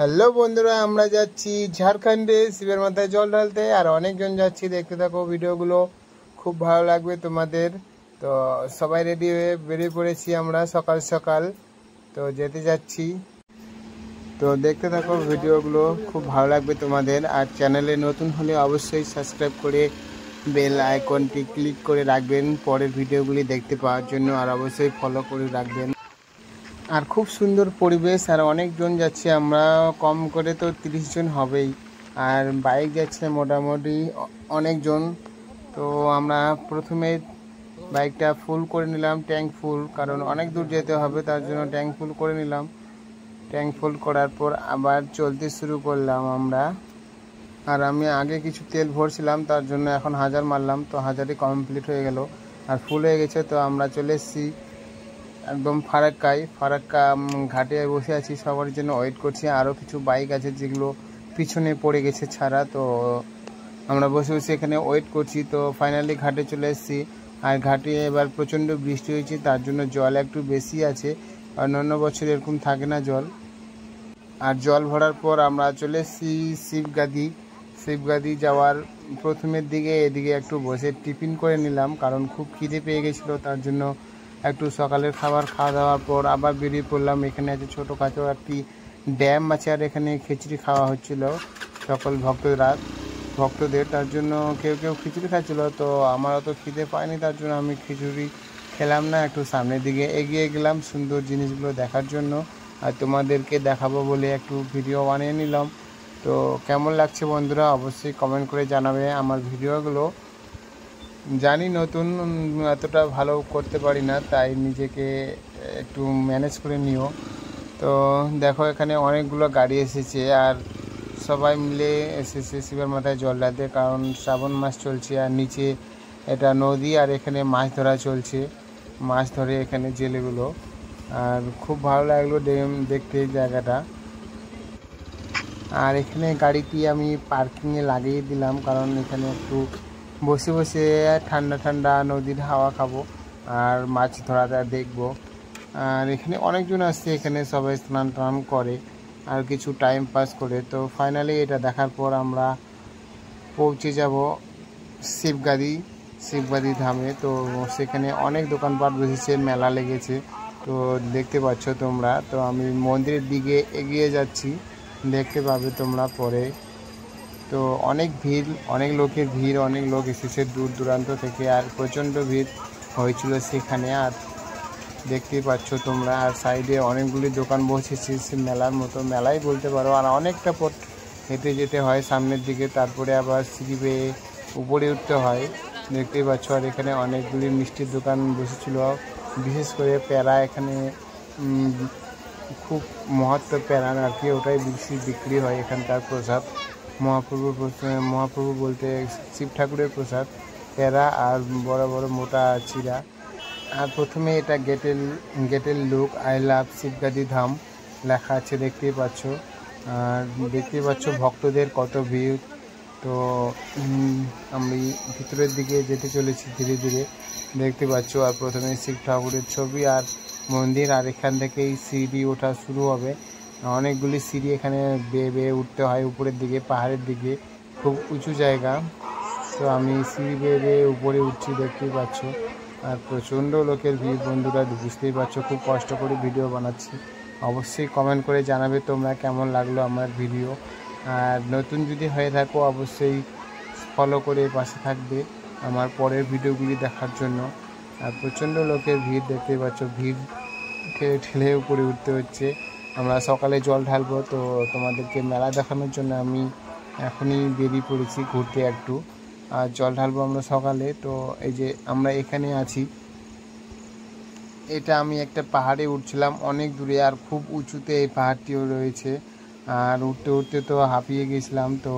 Hello বন্ধুরা, আমরা যাচ্ছি ঝাড়খণ্ডে শিবের মাথায় জল ঢালতে। আর অনেকজন যাচ্ছি, দেখতে থাকো ভিডিওগুলো, খুব ভালো লাগবে তোমাদের। তো সবাই রেডি হয়ে বেরিয়ে পড়েছি আমরা সকাল সকাল, তো যেতে যাচ্ছি। তো দেখতে থাকো ভিডিওগুলো, খুব ভালো লাগবে তোমাদের। আর চ্যানেলে নতুন হলে অবশ্যই সাবস্ক্রাইব করে বেল আইকনটি ক্লিক করে রাখবেন পরের ভিডিওগুলি দেখতে পাওয়ার জন্য। আর অবশ্যই ফলো করে রাখবেন। আর খুব সুন্দর পরিবেশ, আর অনেকজন যাচ্ছে আমরা, কম করে তো 30 জন হবেই। আর বাইক যাচ্ছে মোটামুটি অনেকজন। তো আমরা প্রথমে বাইকটা ফুল করে নিলাম, ট্যাঙ্ক ফুল, কারণ অনেক দূর যেতে হবে, তার জন্য ট্যাঙ্ক ফুল করে নিলাম। ট্যাঙ্ক ফুল করার পর আবার চলতে শুরু করলাম আমরা। আর আমি আগে কিছু তেল ভরছিলাম, তার জন্য এখন 1000 মারলাম, তো 1000ই কমপ্লিট হয়ে গেল। আর ফুল হয়ে গেছে, তো আমরা চলে এসেছি একদম ফারাক্কা ঘাটে বসে আছি, সবার জন্য ওয়েট করছি। আরও কিছু বাইক আছে যেগুলো পিছনে পড়ে গেছে ছাড়া, তো আমরা বসে বসে এখানে ওয়েট করছি। তো ফাইনালি ঘাটে চলে এসেছি। আর ঘাটে এবার প্রচণ্ড বৃষ্টি হয়েছে, তার জন্য জল একটু বেশি আছে, অন্যান্য বছর এরকম থাকে না জল। আর জল ভরার পর আমরা চলে এসেছি শিবগাদি যাওয়ার প্রথমের দিকে। এদিকে একটু বসে টিফিন করে নিলাম, কারণ খুব খিদে পেয়ে গেছিলো, তার জন্য একটু সকালের খাবার খাওয়া দাওয়ার পর আবার বেরিয়ে পড়লাম। এখানে আছে ছোটোখাটো একটি ড্যাম আছে, আর এখানে খিচুড়ি খাওয়া হচ্ছিল সকল ভক্তদের, তার জন্য কেউ কেউ খিচুড়ি খাচ্ছিলো। তো আমার অত খিদে পায়নি, তার জন্য আমি খিচুড়ি খেলাম না, একটু সামনের দিকে এগিয়ে গেলাম সুন্দর জিনিসগুলো দেখার জন্য। আর তোমাদেরকে দেখাবো বলে একটু ভিডিও বানিয়ে নিলাম। তো কেমন লাগছে বন্ধুরা, অবশ্যই কমেন্ট করে জানাবে আমার ভিডিওগুলো। জানি নতুন, এতটা ভালো করতে পারি না, তাই নিজেকে একটু ম্যানেজ করে নিও। তো দেখো এখানে অনেকগুলো গাড়ি এসেছে, আর সবাই মিলে এসেছে শিবের মাথায় জল ঢালতে, কারণ শ্রাবণ মাস চলছে। আর নিচে এটা নদী, আর এখানে মাছ ধরা চলছে, মাছ ধরে এখানে জেলেগুলো। আর খুব ভালো লাগলো দেখতে জায়গাটা। আর এখানে গাড়িটি আমি পার্কিংয়ে লাগিয়ে দিলাম, কারণ এখানে একটু বসে বসে ঠান্ডা ঠান্ডা নদীর হাওয়া খাবো আর মাছ ধরাটা দেখবো। আর এখানে অনেকজন আসছে, এখানে সবাই স্নান টান করে আর কিছু টাইম পাস করে। তো ফাইনালি এটা দেখার পর আমরা পৌঁছে যাব শিবগাদি ধামে। তো সেখানে অনেক দোকানপাট বসেছে, মেলা লেগেছে, তো দেখতে পাচ্ছ তোমরা। তো আমি মন্দিরের দিকে এগিয়ে যাচ্ছি, দেখতে পাবে তোমরা পরে। তো অনেক ভিড়, অনেক লোকের ভিড়, অনেক লোক এসেছে দূর দূরান্ত থেকে, আর প্রচণ্ড ভিড় হয়েছিল সেখানে, আর দেখতেই পাচ্ছ তোমরা। আর সাইডে অনেকগুলি দোকান বসেছে, সে মেলার মতো, মেলাই বলতে পারো। আর অনেকটা পথ হেঁটে যেতে হয় সামনের দিকে, তারপরে আবার সিঁড়ি বেয়ে উপরে উঠতে হয়, দেখতেই পাচ্ছ। আর এখানে অনেকগুলি মিষ্টির দোকান বসেছিল, বিশেষ করে প্যারা, এখানে খুব মহত্ব প্যারান আর কি, ওটাই বেশি বিক্রি হয় এখানকার প্রসাদ। মহাপ্রভু বলতে শিব ঠাকুরের প্রসাদ প্যারা, আর বড় বড় মোটা চিরা। আর প্রথমে এটা গেটের লুক, আই লাভ শিবগাদি ধাম লেখা আছে, দেখতেই পাচ্ছ। আর দেখতেই পাচ্ছ ভক্তদের কত ভিড়। তো আমি ভিতরের দিকে যেতে চলেছি ধীরে ধীরে, দেখতে পাচ্ছ। আর প্রথমে শিব ঠাকুরের ছবি আর মন্দির, আর এখান থেকেই সিঁড়ি ওঠা শুরু হবে। অনেকগুলি সিঁড়ি এখানে বেয়ে বেয়ে উঠতে হয় উপরের দিকে, পাহাড়ের দিকে, খুব উঁচু জায়গা। তো আমি সিঁড়ি বেয়ে বেয়ে উপরে উঠছি, দেখতেই পাচ্ছ। আর প্রচণ্ড লোকের ভিড় বন্ধুরা, বুঝতেই পারছো, খুব কষ্ট করে ভিডিও বানাচ্ছি। অবশ্যই কমেন্ট করে জানাবে তোমরা কেমন লাগলো আমার ভিডিও। আর নতুন যদি হয়ে থাকো অবশ্যই ফলো করে পাশে থাকবে আমার পরের ভিডিওগুলি দেখার জন্য। আর প্রচণ্ড লোকের ভিড়, দেখতেই পাচ্ছ, ভিড় ঠেলে উপরে উঠতে হচ্ছে। আমরা সকালে জল ঢালবো, তো তোমাদেরকে মেলা দেখানোর জন্য আমি এখনই বেরিয়ে পড়েছি ঘুরতে একটু। আর জল ঢালবো আমরা সকালে। তো এই যে আমরা এখানে আছি, এটা আমি একটা পাহাড়ে উঠছিলাম অনেক দূরে, আর খুব উঁচুতে এই পাহাড়টিও রয়েছে। আর উঠতে উঠতে তো হাঁপিয়ে গেছিলাম, তো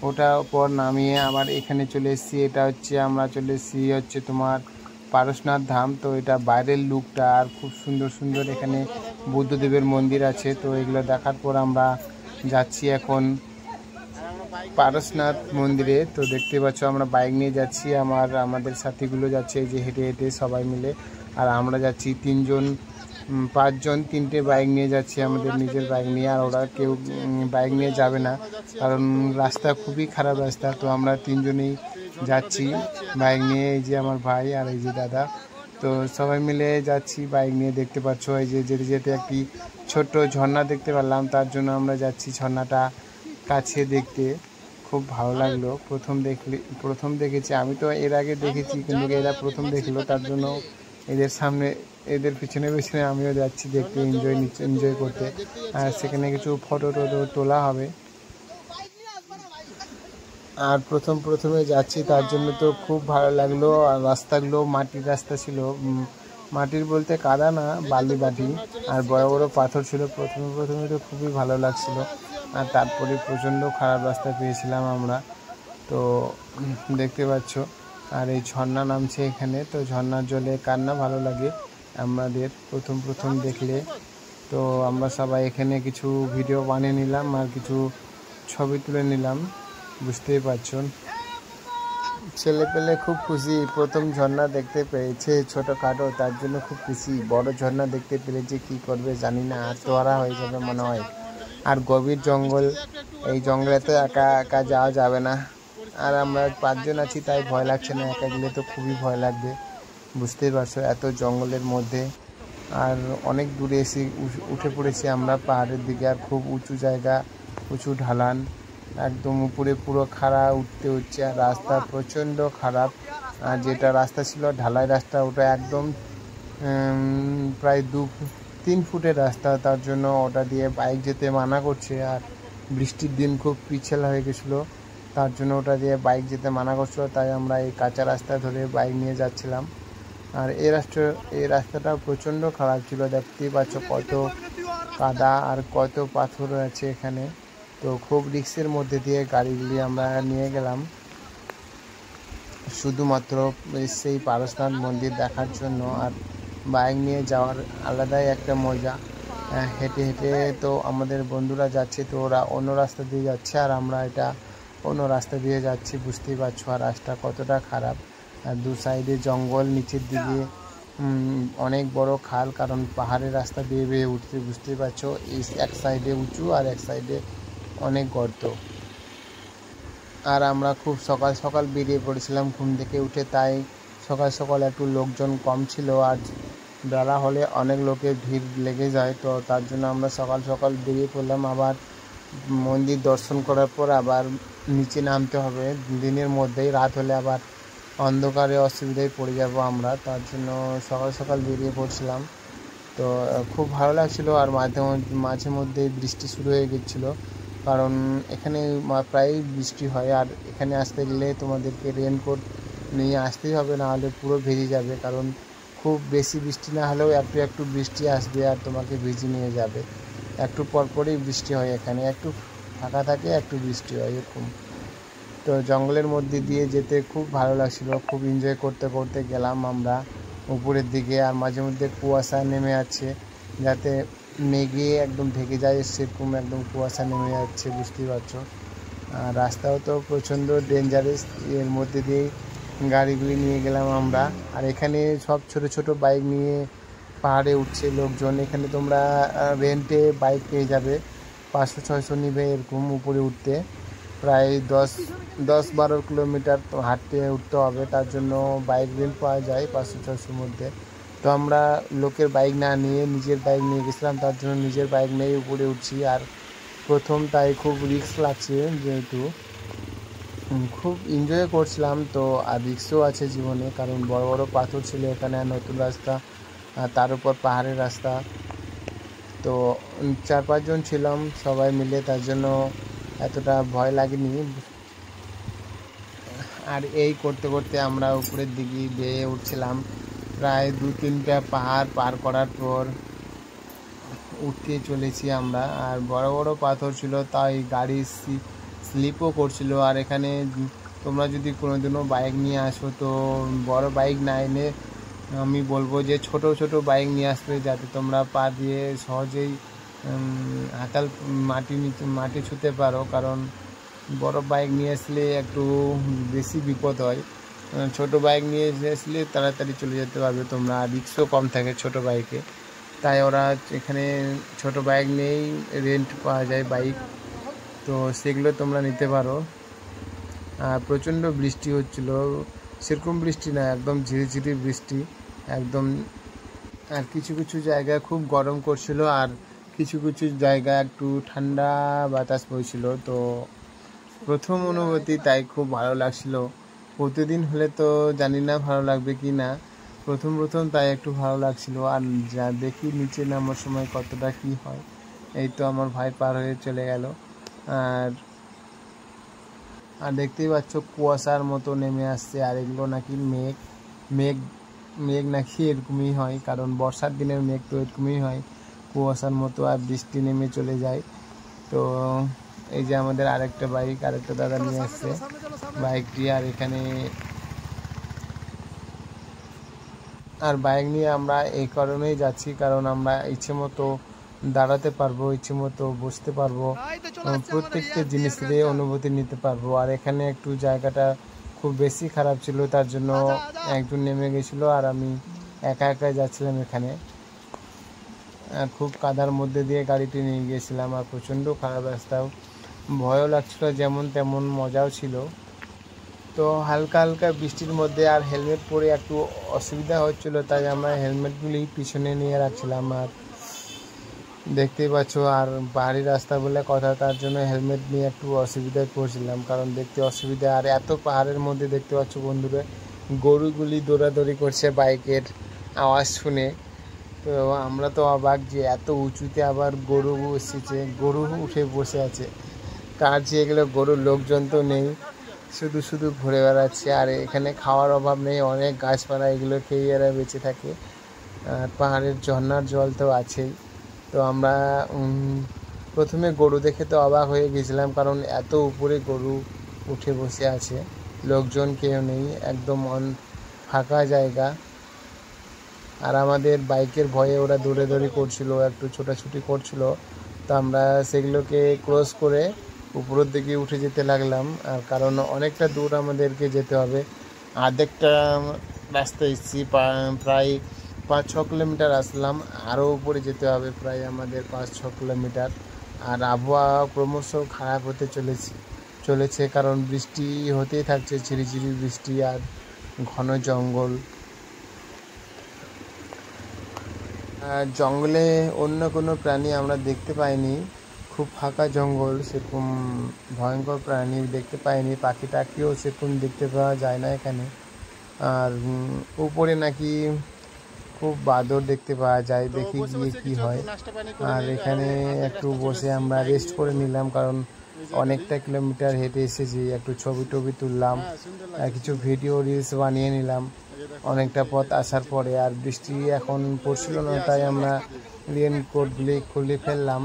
ওটার পর নামিয়ে আবার এখানে চলে এসেছি। এটা হচ্ছে আমরা চলে এসেছি হচ্ছে তোমার পারশনাথ ধাম। তো এটা বাইরের লুকটা, আর খুব সুন্দর সুন্দর এখানে বুদ্ধদেবের মন্দির আছে। তো এগুলো দেখার পর আমরা যাচ্ছি এখন পারশনাথ মন্দিরে। তো দেখতে পাচ্ছ আমরা বাইক নিয়ে যাচ্ছি, আমাদের সাথীগুলো যাচ্ছে এই যে হেঁটে হেঁটে সবাই মিলে। আর আমরা যাচ্ছি 3জন পাঁচজন, 3টে বাইক নিয়ে যাচ্ছি, আমাদের নিজের বাইক নিয়ে। আর ওরা কেউ বাইক নিয়ে যাবে না, কারণ রাস্তা খুবই খারাপ রাস্তা। তো আমরা 3জনই যাচ্ছি বাইক নিয়ে। এই যে আমার ভাই আর এই যে দাদা, তো সবাই মিলে যাচ্ছি বাইক নিয়ে। দেখতে পাচ্ছ এই যে যেতে যেতে একটি ছোট্ট ঝর্ণা দেখতে পারলাম, তার জন্য আমরা যাচ্ছি ঝর্ণাটা কাছে দেখতে। খুব ভালো লাগলো। প্রথম দেখেছি, আমি তো এর আগে দেখেছি কিন্তু এরা প্রথম দেখলো, তার জন্য এদের সামনে এদের পিছনে পিছনে আমিও যাচ্ছি দেখতে, এনজয় করতে। আর সেখানে কিছু ফটো তোলা হবে। আর প্রথমে যাচ্ছি, তার জন্য তো খুব ভালো লাগলো। আর রাস্তাগুলো মাটির রাস্তা ছিল, মাটির বলতে কাদা না, বালি মাটি, আর বড় বড় পাথর ছিল। প্রথমে তো খুবই ভালো লাগছিল, আর তারপরে প্রচণ্ড খারাপ রাস্তা পেয়েছিলাম আমরা। তো দেখতে পাচ্ছ, আর এই ঝর্ণা নামছে এখানে। তো ঝর্ণার জলে কার না ভালো লাগে আমাদের প্রথম দেখলে। তো আমরা সবাই এখানে কিছু ভিডিও বানিয়ে নিলাম আর কিছু ছবি তুলে নিলাম, বুঝতেই পারছেন। ছেলেপেলে খুব খুশি, প্রথম ঝর্ণা দেখতে পেয়েছে ছোটোখাটো, তার জন্য খুব খুশি। বড় ঝর্ণা দেখতে পেরেছে, কি করবে জানি না, আত্মহারা হয়ে যাবে মনে হয়। আর গভীর জঙ্গল, এই জঙ্গলে তো একা একা যাওয়া যাবে না। আর আমরা 5জন আছি, তাই ভয় লাগছে না। একা গেলে তো খুবই ভয় লাগবে, বুঝতেই পারছো, এত জঙ্গলের মধ্যে। আর অনেক দূরে এসে উঠে পড়েছি আমরা পাহাড়ের দিকে। আর খুব উঁচু জায়গা, উঁচু ঢালান, একদম উপরে পুরো খাড়া উঠতে হচ্ছে। আর রাস্তা প্রচণ্ড খারাপ। আর যেটা রাস্তা ছিল ঢালাই রাস্তা, ওটা একদম প্রায় 2-3 ফুটের রাস্তা, তার জন্য ওটা দিয়ে বাইক যেতে মানা করছে। আর বৃষ্টির দিন খুব পিছল হয়ে গেছিলো, তার জন্য ওটা দিয়ে বাইক যেতে মানা করছিল। তাই আমরা এই কাঁচা রাস্তা ধরে বাইক নিয়ে যাচ্ছিলাম। আর এই রাস্তাটা প্রচণ্ড খারাপ ছিল, দেখতেই পাচ্ছ কত কাদা আর কত পাথর আছে এখানে। তো খুব রিস্কের মধ্যে দিয়ে গাড়িগুলি আমরা নিয়ে গেলাম, শুধুমাত্র সেই পারশনাথ মন্দির দেখার জন্য। আর বাইক নিয়ে যাওয়ার আলাদাই একটা মজা। হেঁটে হেঁটে তো আমাদের বন্ধুরা যাচ্ছে, তো ওরা অন্য রাস্তা দিয়ে যাচ্ছে, আর আমরা এটা অন্য রাস্তা দিয়ে যাচ্ছি, বুঝতেই পারছো। আর রাস্তা কতটা খারাপ, আর 2 সাইডে জঙ্গল, নিচের দিকে অনেক বড় খাল, কারণ পাহাড়ের রাস্তা বেয়ে উঠতে, বুঝতেই পারছো। এক সাইডে উঁচু আর এক সাইডে অনেক গর্ত। আর আমরা খুব সকাল সকাল বেরিয়ে পড়েছিলাম ঘুম থেকে উঠে, তাই সকাল একটু লোকজন কম ছিল। আর বেলা হলে অনেক লোকের ভিড় লেগে যায়, তো তার জন্য আমরা সকাল বেরিয়ে পড়লাম। আবার মন্দির দর্শন করার পর আবার নিচে নামতে হবে দিনের মধ্যেই, রাত হলে আবার অন্ধকারে অসুবিধায় পড়ে যাব আমরা, তার জন্য সকাল বেরিয়ে পড়ছিলাম। তো খুব ভালো লাগছিলো। আর মাঝে মধ্যে বৃষ্টি শুরু হয়ে গেছিলো, কারণ এখানে প্রায় বৃষ্টি হয়। আর এখানে আসতে গেলে তোমাদেরকে রেনকোট নিয়ে আসতেই হবে, না হলে পুরো ভিজে যাবে। কারণ খুব বেশি বৃষ্টি না হলেও একটু বৃষ্টি আসবে আর তোমাকে ভিজে নিয়ে যাবে। একটু পরপরই বৃষ্টি হয় এখানে, একটু ফাঁকা থাকে, একটু বৃষ্টি হয়, এরকম। তো জঙ্গলের মধ্যে দিয়ে যেতে খুব ভালো লাগছিলো, খুব এনজয় করতে গেলাম আমরা উপরের দিকে। আর মাঝে মধ্যে কুয়াশা নেমে আছে, যাতে মেঘে একদম ঢেকে যায়, সেরকম একদম কুয়াশা নেমে যাচ্ছে, বুঝতেই পারছো। আর রাস্তাও তো প্রচণ্ড ডেঞ্জারাস, এর মধ্যে দিয়েই গাড়িগুলি নিয়ে গেলাম আমরা। আর এখানে সব ছোট বাইক নিয়ে পাহাড়ে উঠছে লোকজন। এখানে তোমরা রেন্টে বাইক পেয়ে যাবে, 500-600 নিবে এরকম উপরে উঠতে। প্রায় 10-12 কিলোমিটার হাঁটতে উঠতে হবে, তার জন্য বাইক রেন্ট পাওয়া যায় 500-600 মধ্যে। তো আমরা লোকের বাইক না নিয়ে নিজের বাইক নিয়ে গেছিলাম, তার জন্য নিজের বাইক নিয়ে উপরে উঠছি। আর তাই খুব রিস্ক লাগছে, যেহেতু খুব এনজয় করছিলাম। তো আর রিস্কও আছে জীবনে, কারণ বড় বড় পাথর ছিল এখানে, নতুন রাস্তা, তার উপর পাহাড়ের রাস্তা। তো 4-5 জন ছিলাম সবাই মিলে, তার জন্য এতটা ভয় লাগেনি। আর এই করতে আমরা উপরের দিকে বেয়ে উঠছিলাম, প্রায় 2-3টা পাহাড় পার করার পর উঠতে চলেছি আমরা। আর বড় বড় পাথর ছিল, তাই গাড়ি স্লিপও করছিল। আর এখানে তোমরা যদি কোনোদিনও বাইক নিয়ে আসো, তো বড় বাইক না এনে আমি বলবো যে ছোট বাইক নিয়ে আসবে, যাতে তোমরা পা দিয়ে সহজেই হাতাল মাটি ছুঁতে পারো। কারণ বড় বাইক নিয়ে আসলে একটু বেশি বিপদ হয়, ছোট বাইক নিয়ে আসলে তাড়াতাড়ি চলে যেতে পারবে তোমরা, আর রিস্কও কম থাকে ছোট বাইকে। তাই ওরা এখানে ছোট বাইক নিয়েই রেন্ট পাওয়া যায় বাইক, তো সেগুলো তোমরা নিতে পারো। প্রচণ্ড বৃষ্টি হচ্ছিল, সেরকম বৃষ্টি না, একদম ঝিরিঝিরি বৃষ্টি একদম। আর কিছু কিছু জায়গায় খুব গরম করছিল, আর কিছু কিছু জায়গায় একটু ঠান্ডা বাতাস বইছিল। তো প্রথম অনুভূতি তাই খুব ভালো লাগছিল। প্রতিদিন হলে তো জানি না ভালো লাগবে কি না, প্রথম প্রথম তাই একটু ভালো লাগছিল। আর যা দেখি নিচে নামার সময় কতটা কি হয়। এই তো আমার ভাই পার হয়ে চলে গেল। আর আর দেখতেই পাচ্ছ কুয়াশার মতো নেমে আসছে, আর এগুলো নাকি মেঘ মেঘ মেঘ নাকি এরকমই হয়, কারণ বর্ষার দিনের মেঘ তো এরকমই হয়, কুয়াশার মতো, আর বৃষ্টি নেমে চলে যায়। তো এই যে আমাদের আরেকটা দাদা নিয়ে আসছে বাইকটি, আর এখানে আর বাইক নিয়ে আমরা এই কারণেই যাচ্ছি, কারণ আমরা ইচ্ছে মতো দাঁড়াতে পারবো, ইচ্ছে মতো বসতে পারবো, প্রত্যেকটা জিনিসের অনুভূতি নিতে পারবো। আর এখানে একটু জায়গাটা খুব বেশি খারাপ ছিল, তার জন্য একজন নেমে গেছিলো, আর আমি একা একা যাচ্ছিলাম। এখানে খুব কাদার মধ্যে দিয়ে গাড়িটি নিয়ে গিয়েছিলাম, আর প্রচণ্ড খারাপ রাস্তাও, ভয়ও লাগছিল যেমন তেমন, মজাও ছিল। তো হালকা হালকা বৃষ্টির মধ্যে আর হেলমেট পরে একটু অসুবিধা হচ্ছিল, তাই আমরা হেলমেটগুলি পিছনে নিয়ে রাখছিলাম। আর দেখতেই পাচ্ছ, আর পাহাড়ি রাস্তা বলে কথা, তার জন্য হেলমেট নিয়ে একটু অসুবিধায় পড়ছিলাম, কারণ দেখতে অসুবিধা। আর এত পাহাড়ের মধ্যে দেখতে পাচ্ছ বন্ধুরা, গরুগুলি দৌড়াদৌড়ি করছে বাইকের আওয়াজ শুনে। তো আমরা তো অবাক যে এত উঁচুতে আবার গরু এসেছে, গরু উঠে বসে আছে। তার যে এগুলো গরুর লোকজন তো নেই, শুধু শুধু ঘুরে বেড়াচ্ছে। আর এখানে খাওয়ার অভাব নেই, অনেক গাছপালা, এগুলো খেয়ে এরা বেঁচে থাকে। আর পাহাড়ের ঝর্নার জল তো আছেই। তো আমরা প্রথমে গরু দেখে তো অবাক হয়ে গেছিলাম, কারণ এত উপরে গরু উঠে বসে আছে, লোকজন কেউ নেই, একদম ফাঁকা জায়গা। আর আমাদের বাইকের ভয়ে ওরা দৌড়াদৌড়ি করছিল, একটু ছোটাছুটি করছিল, তো আমরা সেগুলোকে ক্রস করে উপরের দিকে উঠে যেতে লাগলাম। আর কারণ অনেকটা দূর আমাদেরকে যেতে হবে, আধেকটা রাস্তা এসেছি, প্রায় 5-6 কিলোমিটার আসলাম, আরও উপরে যেতে হবে প্রায় আমাদের 5-6 কিলোমিটার। আর আবহাওয়া ক্রমশ খারাপ হতে চলেছে, কারণ বৃষ্টি হতেই থাকছে, ঝিরিঝিরি বৃষ্টি, আর ঘন জঙ্গল। জঙ্গলে অন্য কোনো প্রাণী আমরা দেখতে পাইনি, খুব ফাঁকা জঙ্গল, সেরকম ভয়ঙ্কর প্রাণী দেখতে পাইনি, পাখি টাকিও সেরকম দেখতে পাওয়া যায় না এখানে। আর উপরে নাকি খুব বাদর দেখতে পাওয়া যায়, দেখি গিয়ে কি হয়। আর এখানে একটু বসে আমরা রেস্ট করে নিলাম, কারণ অনেকটা কিলোমিটার হেঁটে এসেছি, একটু ছবি টবি তুললাম, কিছু ভিডিও রিলস বানিয়ে নিলাম অনেকটা পথ আসার পরে। আর বৃষ্টি এখন পড়ছিল না, তাই আমরা রেনকোটগুলি খুলে ফেললাম,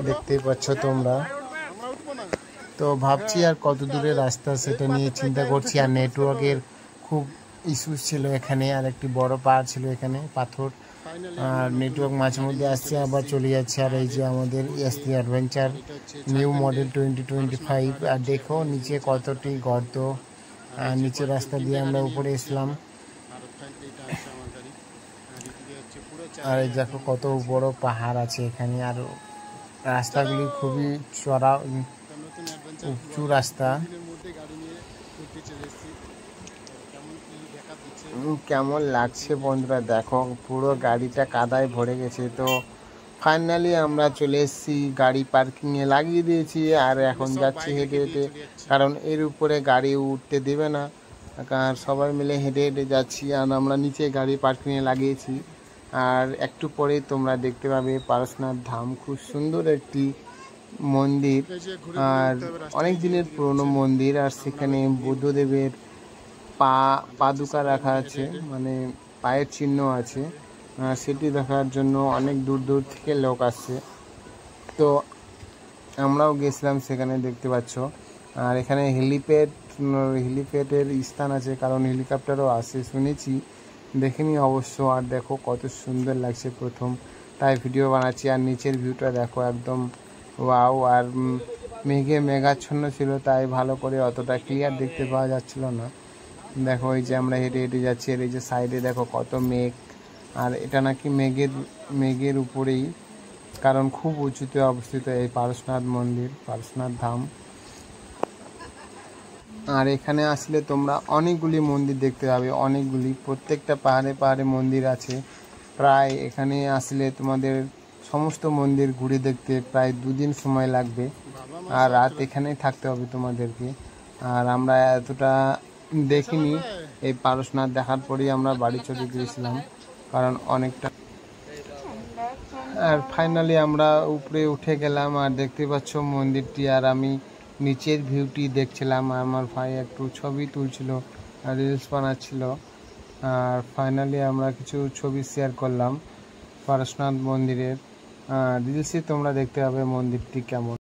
দেখতেই পাচ্ছ তোমরা। তো ভাবছি আর কত দূরে রাস্তা সেটা নিয়ে চিন্তা করছি। আর নেটওয়ার্কের খুব ইস্যুস ছিল এখানে, আর একটি বড় পাহাড় ছিল এখানে, পাথর, আর নেটওয়ার্ক মাঝে মধ্যে আসছে আবার চলে যাচ্ছে। আর এই যে আমাদের এসপি অ্যাডভেঞ্চার নিউ মডেল 2025, আর দেখো নিচে কতটি গর্ত, আর নিচে রাস্তা দিয়ে আমরা উপরে এসলাম। আর এই দেখো কত বড় পাহাড় আছে এখানে, আর রাস্তাগুলি খুবই চড়া, উঁচু রাস্তা। কেমন লাগছে বন্ধুরা দেখো, পুরো গাড়িটা কাদায় ভরে গেছে। তো ফাইনালি আমরা চলে এসেছি, গাড়ি পার্কিংয়ে লাগিয়ে দিয়েছি, আর এখন যাচ্ছি হেঁটে হেঁটে, কারণ এর উপরে গাড়ি উঠতে দেবে না, কারণ সবাই মিলে হেঁটে হেঁটে যাচ্ছি। আর আমরা নিচে গাড়ি পার্কিংয়ে লাগিয়েছি। আর একটু পরেই তোমরা দেখতে পাবে পারশনাথ ধাম, খুব সুন্দর একটি মন্দির, আর অনেক দিনের পুরনো মন্দির। আর সেখানে বুদ্ধদেবের পাদুকা রাখা আছে, মানে পায়ের চিহ্ন আছে, সেটি দেখার জন্য অনেক দূর দূর থেকে লোক আসছে। তো আমরাও গেছিলাম সেখানে, দেখতে পাচ্ছ। আর এখানে হেলিপ্যাডের স্থান আছে, কারণ হেলিকপ্টারও আসে শুনেছি, দেখিনি অবশ্য। আর দেখো কত সুন্দর লাগছে প্রথম, তাই ভিডিও বানাচ্ছি। আর নিচের ভিউটা দেখো একদম ওয়াও। আর মেঘাচ্ছন্ন ছিল, তাই ভালো করে অতটা ক্লিয়ার দেখতে পাওয়া যাচ্ছিল না। দেখো এই যে আমরা হেঁটে হেঁটে যাচ্ছি, আর এই যে সাইডে দেখো কত মেঘ, আর এটা নাকি মেঘের উপরেই, কারণ খুব উঁচুতে অবস্থিত এই পারশনাথ মন্দির, পারশনাথ ধাম। আর এখানে আসলে তোমরা অনেকগুলি মন্দির দেখতে পাবে, অনেকগুলি, প্রত্যেকটা পাহাড়ে পাহাড়ে মন্দির আছে। প্রায় এখানে আসলে তোমাদের সমস্ত মন্দির ঘুরে দেখতে প্রায় 2 দিন সময় লাগবে, আর রাত এখানেই থাকতে হবে তোমাদেরকে। আর আমরা এতটা দেখিনি, এই পারশনাথ দেখার পরেই আমরা বাড়ি চলে গিয়েছিলাম, কারণ অনেকটা। আর ফাইনালি আমরা উপরে উঠে গেলাম, আর দেখতে পাচ্ছ মন্দিরটি, আর আমি নিচের ভিউটি দেখছিলাম, আর আমার ভাই একটু ছবি তুলছিল, রিলস বানাচ্ছিল। আর ফাইনালি আমরা কিছু ছবি শেয়ার করলাম পারশনাথ মন্দিরের। রিলসে তোমরা দেখতে পাবে মন্দিরটি কেমন।